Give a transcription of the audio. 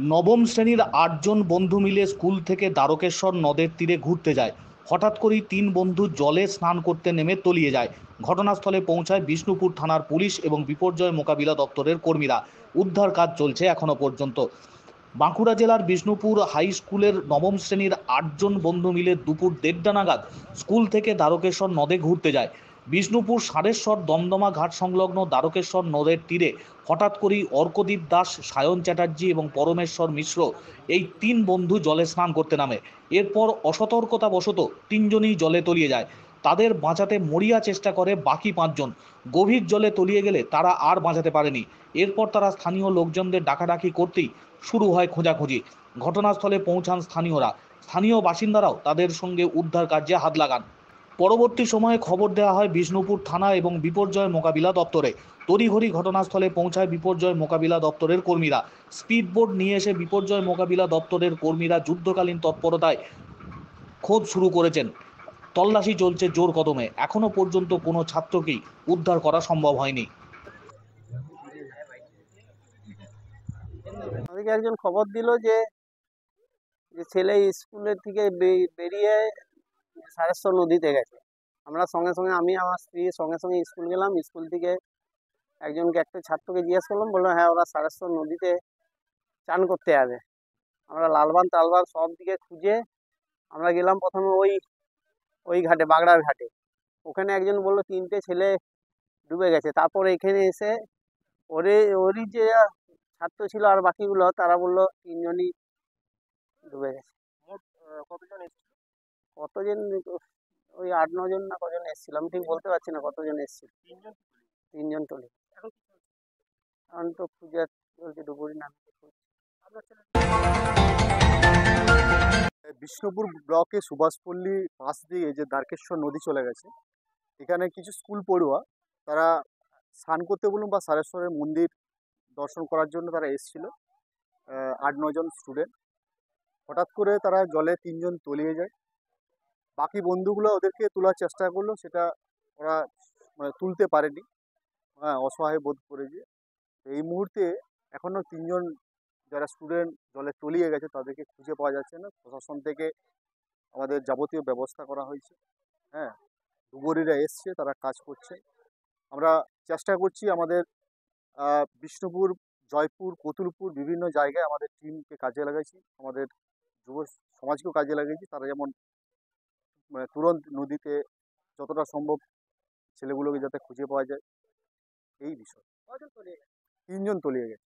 নবম শ্রেণীর ৮ জন বন্ধু মিলে স্কুল থেকে দ্বারকেশ্বর নদের তীরে ঘুরতে যায়। হঠাৎ করেই ৩ বন্ধু জলে স্নান করতে নেমে তলিয়ে যায়। ঘটনাস্থলে পৌঁছায় বিষ্ণুপুর থানার পুলিশ এবং বিপর্যয় মোকাবিলা দপ্তরের কর্মীরা। উদ্ধার কাজ চলছে এখনো পর্যন্ত। বাঁকুড়া জেলার বিষ্ণুপুর হাই স্কুলের নবম শ্রেণীর ৮ জন বন্ধু মিলে দুপুর ১:৩০ নাগাদ স্কুল থেকে দ্বারকেশ্বর নদে ঘুরতে যায়। বিষ্ণুপুর সারেশ্বর দমদমা ঘাট সংলগ্ন দ্বারকেশ্বর নদের তীরে হঠাৎ করেই অর্কদীপ দাস, সায়ন চ্যাটার্জি এবং পরমেশ্বর মিশ্র এই ৩ বন্ধু জলে স্নান করতে নামে। এরপর অসতর্কতাবশত ৩জনই জলে তলিয়ে যায়। তাদের বাঁচাতে মরিয়া চেষ্টা করে বাকি ৫ জন। গভীর জলে তলিয়ে গেলে তারা আর বাঁচাতে পারেনি। এরপর তারা স্থানীয় লোকজনদের ডাকাডাকি করতেই শুরু হয় খোঁজাখুঁজি। ঘটনাস্থলে পৌঁছান স্থানীয়রা। স্থানীয় বাসিন্দারাও তাদের সঙ্গে উদ্ধার কার্যে হাত লাগান। পরবর্তী সময়ে খবর দেওয়া হয় বিষ্ণুপুর থানা এবং বিপর্যয় মোকাবিলা দপ্তরে। তড়িঘড়ি ঘটনাস্থলে পৌঁছায় বিপর্যয় মোকাবিলা দপ্তরের কর্মীরা। স্পিডবোট নিয়ে এসে বিপর্যয় মোকাবিলা দপ্তরের কর্মীরা যুদ্ধকালীন তৎপরতায় খোঁজ শুরু করেছেন। তল্লাশি চলছে জোর কদমে। এখনো পর্যন্ত কোনো ছাত্রকেই উদ্ধার করা সম্ভব হয়নি। আমাদেরকে একজন খবর দিল যে যে ছেলে স্কুলের থেকে বেরিয়ে সারেশ্বর নদীতে গেছে। আমরা সঙ্গে সঙ্গে আমি আমার স্ত্রী সঙ্গে সঙ্গে স্কুল গেলাম। স্কুল থেকে একটা ছাত্রকে জিজ্ঞেস করলাম, বললো হ্যাঁ ওরা সারেশ্বর নদীতে চান করতে যাবে। আমরা লালবান তালবান সব দিকে খুঁজে আমরা গেলাম প্রথমে ওই ওই ঘাটে, বাগড়ার ঘাটে। ওখানে একজন বললো 3টে ছেলে ডুবে গেছে। তারপর এখানে এসে ওরই যে ছাত্র ছিল আর বাকিগুলো তারা বললো 3জনই ডুবে গেছে। কতজন, ওই 8-9 জন না কজন এসেছিল, আমি ঠিক বলতে পারছি না কতজন এসেছিল। 3জন টলি। এখন তো খুঁজে চলছে, ডুবুরি নাম। বিষ্ণুপুর ব্লকে সুভাষপল্লী পাশ দিয়ে যে দ্বারকেশ্বর নদী চলে গেছে, এখানে কিছু স্কুল পড়ুয়া তারা স্নান করতে বলুন বা সারেশ্বরের মন্দির দর্শন করার জন্য তারা এসেছিল। 8-9 জন স্টুডেন্ট। হঠাৎ করে তারা জলে 3জন তলিয়ে যায়। বাকি বন্ধুগুলো ওদেরকে তোলার চেষ্টা করলো, সেটা ওরা মানে তুলতে পারেনি। হ্যাঁ, অসহায় বোধ করেছে। এই মুহূর্তে এখনো 3জন যারা স্টুডেন্ট জলে তলিয়ে গেছে তাদেরকে খুঁজে পাওয়া যাচ্ছে না। প্রশাসন থেকে আমাদের যাবতীয় ব্যবস্থা করা হয়েছে। হ্যাঁ, ডুবুরিরা এসছে, তারা কাজ করছে। আমরা চেষ্টা করছি আমাদের বিষ্ণুপুর, জয়পুর, কতুলপুর বিভিন্ন জায়গায় আমাদের টিমকে কাজে লাগাইছি, আমাদের যুব সমাজকেও কাজে লাগিয়েছি। তারা যেমন মানে তুরন্ত নদীতে যতটা সম্ভব ছেলেগুলোকে যাতে খুঁজে পাওয়া যায়, এই বিষয়। 3জন তলিয়ে গেছে।